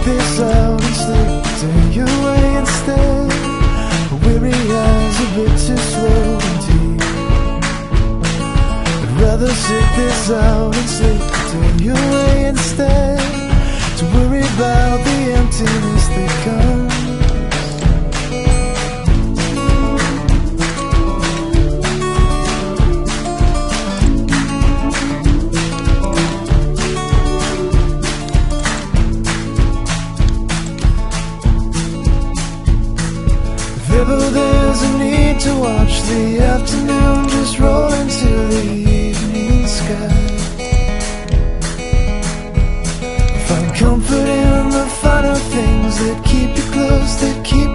this out and slip to your way instead. Weary eyes a bit too slow and deep. I'd rather sit this out and slip to your way instead. To worry about the emptiness that comes. There's a need to watch the afternoon just roll into the evening sky. Find comfort in the finer things that keep you close, that keep